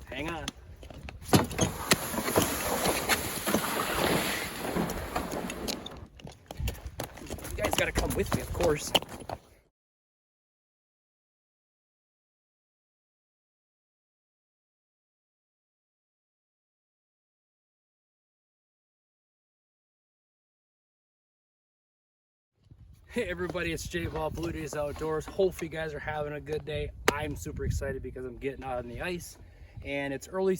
Hang on. You guys gotta come with me, of course. Hey everybody, it's Jay Ball, Blue Days Outdoors. Hopefully you guys are having a good day. I'm super excited because I'm getting out on the ice and it's early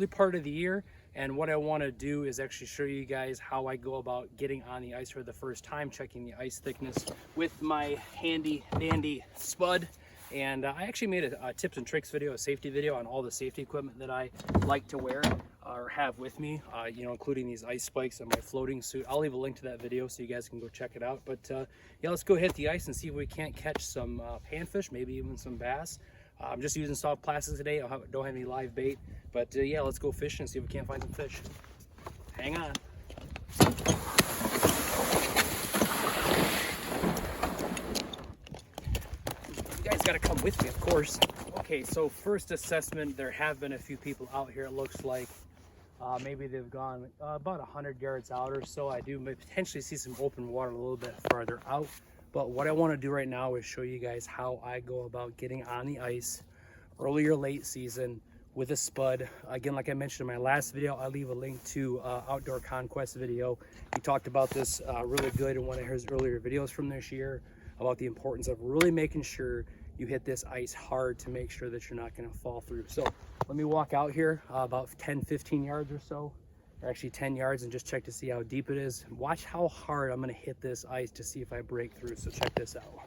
part of the year, and what I want to do is actually show you guys how I go about getting on the ice for the first time, checking the ice thickness with my handy dandy spud. And I actually made a tips and tricks video, a safety video on all the safety equipment that I like to wear or have with me, you know, including these ice spikes and my floating suit. I'll leave a link to that video so you guys can go check it out. But yeah, let's go hit the ice and see if we can't catch some panfish, maybe even some bass. I'm just using soft plastic today. I don't have any live bait, but yeah, let's go fishing and see if we can't find some fish. Hang on. You guys gotta come with me, of course. Okay, so first assessment, there have been a few people out here. It looks like maybe they've gone about 100 yards out or so. I do potentially see some open water a little bit farther out. But what I want to do right now is show you guys how I go about getting on the ice early or late season with a spud. Again, like I mentioned in my last video, I'll leave a link to Outdoor Conquest video. He talked about this really good in one of his earlier videos from this year about the importance of really making sure you hit this ice hard to make sure that you're not going to fall through. So let me walk out here about 10-15 yards or so, or actually 10 yards, and just check to see how deep it is. Watch how hard I'm going to hit this ice to see if I break through. So check this out.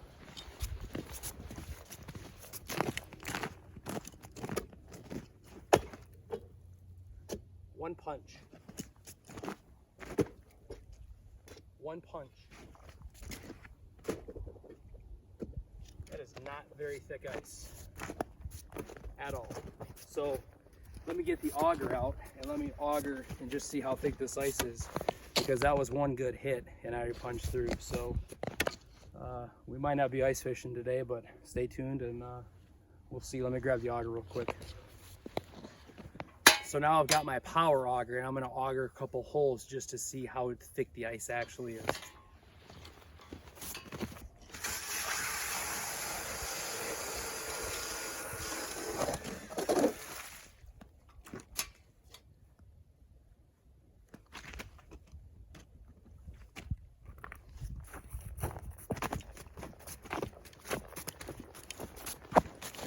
One punch. One punch. That is not very thick ice at all. So let me get the auger out and let me auger and just see how thick this ice is, because that was one good hit and I punched through. So we might not be ice fishing today, but stay tuned and we'll see. Let me grab the auger real quick. So now I've got my power auger and I'm going to auger a couple holes just to see how thick the ice actually is.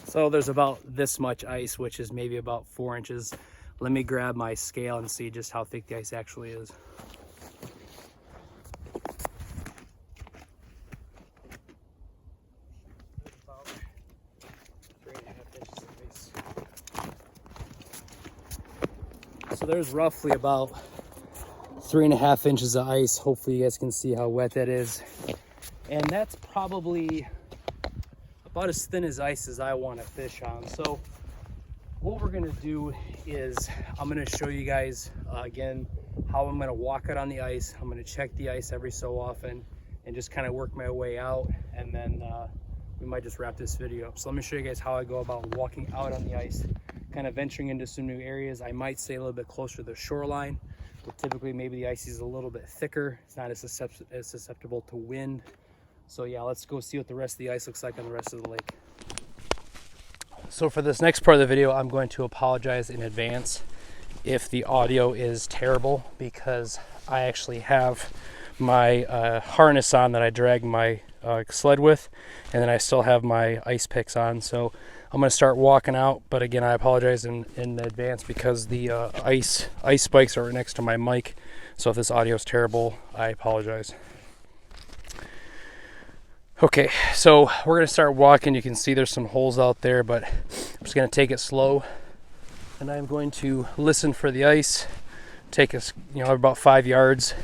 So there's about this much ice, which is maybe about 4 inches. Let me grab my scale and see just how thick the ice actually is. About 3.5 inches of ice. So there's roughly about 3.5 inches of ice. Hopefully you guys can see how wet that is. And that's probably about as thin as ice as I want to fish on. So what we're going to do is I'm going to show you guys again how I'm going to walk out on the ice. I'm going to check the ice every so often and just kind of work my way out, and then we might just wrap this video up. So let me show you guys how I go about walking out on the ice, kind of venturing into some new areas. I might stay a little bit closer to the shoreline, but typically maybe the ice is a little bit thicker. It's not as susceptible to wind. So yeah, let's go see what the rest of the ice looks like on the rest of the lake. So for this next part of the video, I'm going to apologize in advance if the audio is terrible, because I actually have my harness on that I drag my sled with, and then I still have my ice picks on. So I'm going to start walking out, but again, I apologize in advance because the ice spikes are right next to my mic. So if this audio is terrible, I apologize. Okay, so we're gonna start walking. You can see there's some holes out there, but I'm just gonna take it slow, and I'm going to listen for the ice. Take us, about 5 yards.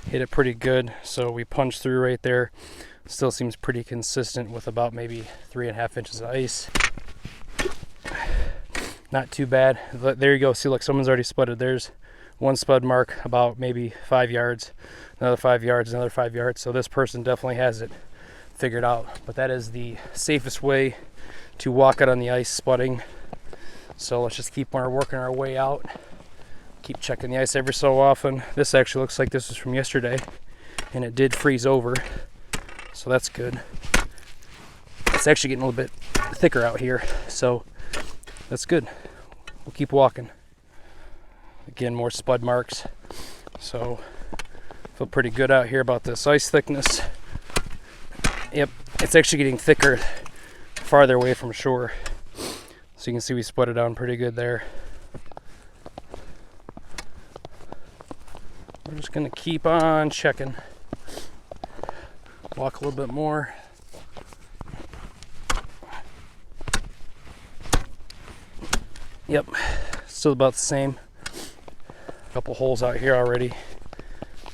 Hit it pretty good. So we punch through right there. Still seems pretty consistent with about maybe 3.5 inches of ice. Not too bad. There you go. See, look, someone's already spudded. There's one spud mark about maybe 5 yards. Another 5 yards, another 5 yards. So this person definitely has it figured out. But that is the safest way to walk out on the ice spudding. So let's just keep on working our way out. Keep checking the ice every so often. This actually looks like this was from yesterday, and it did freeze over, so that's good. It's actually getting a little bit thicker out here, so that's good. We'll keep walking. Again, more spud marks, so feel pretty good out here about this ice thickness. Yep, it's actually getting thicker farther away from shore, so you can see we spud it down pretty good there. We're just gonna keep on checking. Walk a little bit more. Yep, still about the same. A couple holes out here already.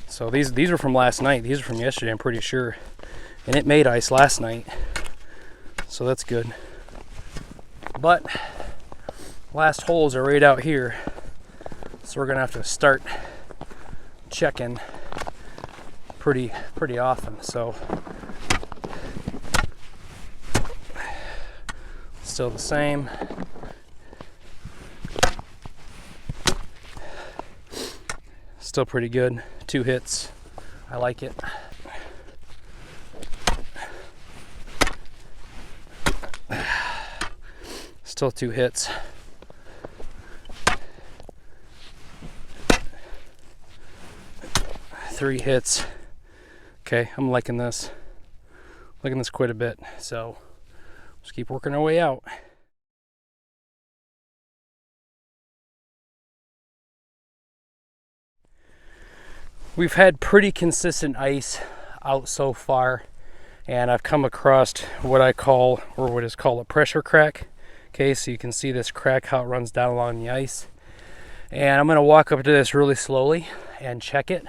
So these are from last night. These are from yesterday, I'm pretty sure. And it made ice last night, so that's good. But last holes are right out here, so we're gonna have to start checking pretty often. So still the same. Still pretty good. 2 hits. I like it. Still 2 hits. Three hits. Okay, I'm liking this. Liking this quite a bit. So just keep working our way out. We've had pretty consistent ice out so far, and I've come across what I call, or what is called, a pressure crack. Okay, so you can see this crack, how it runs down along the ice. And I'm gonna walk up to this really slowly and check it,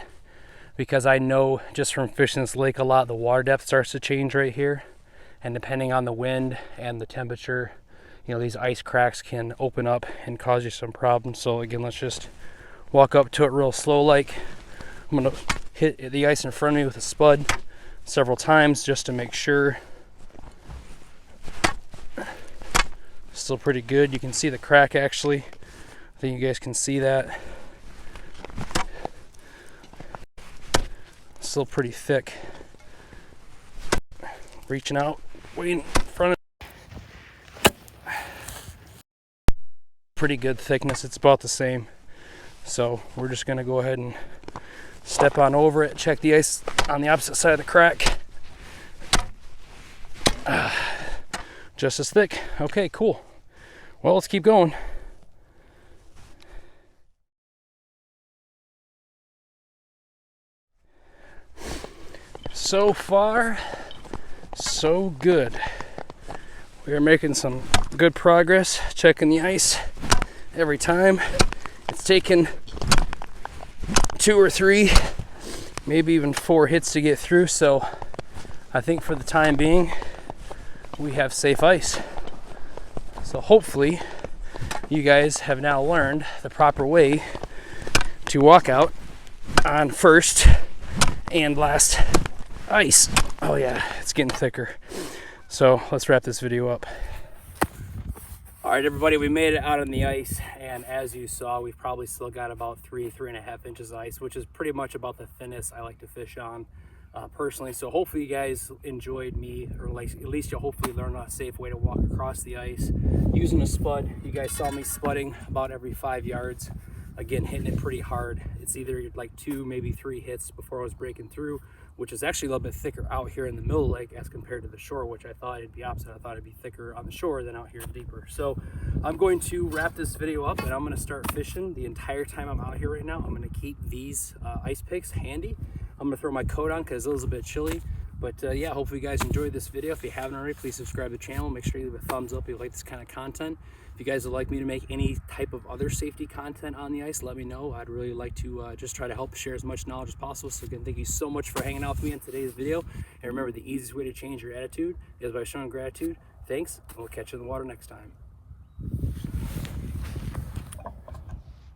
because I know just from fishing this lake a lot, the water depth starts to change right here. And depending on the wind and the temperature, you know, these ice cracks can open up and cause you some problems. So again, let's just walk up to it real slow like. I'm gonna hit the ice in front of me with a spud several times just to make sure. Still pretty good. You can see the crack actually. I think you guys can see that. Still pretty thick. Reaching out, way in front of me. Pretty good thickness. It's about the same. So we're just gonna go ahead and step on over it, check the ice on the opposite side of the crack. Just as thick. Okay, cool. Well, let's keep going. So far, so good. We are making some good progress, checking the ice every time. It's taken 2 or 3, maybe even 4 hits to get through, so I think for the time being we have safe ice. So hopefully you guys have now learned the proper way to walk out on first and last ice. Oh yeah, it's getting thicker. So let's wrap this video up. All right, everybody, we made it out on the ice, and as you saw, we've probably still got about 3.5 inches of ice, which is pretty much about the thinnest I like to fish on personally. So hopefully you guys enjoyed me, or like at least you'll hopefully learn a safe way to walk across the ice using a spud. You guys saw me spudding about every 5 yards. Again, hitting it pretty hard. It's either like 2, maybe 3 hits before I was breaking through, which is actually a little bit thicker out here in the middle of the lake as compared to the shore, which I thought it'd be opposite. I thought it'd be thicker on the shore than out here deeper. So I'm going to wrap this video up, and I'm going to start fishing the entire time I'm out here right now. I'm going to keep these ice picks handy. I'm going to throw my coat on because it's a little bit chilly. But yeah, hopefully you guys enjoyed this video. If you haven't already, please subscribe to the channel. Make sure you leave a thumbs up if you like this kind of content. If you guys would like me to make any type of other safety content on the ice, let me know. I'd really like to just try to help share as much knowledge as possible. So again, thank you so much for hanging out with me in today's video. And remember, the easiest way to change your attitude is by showing gratitude. Thanks, and we'll catch you in the water next time.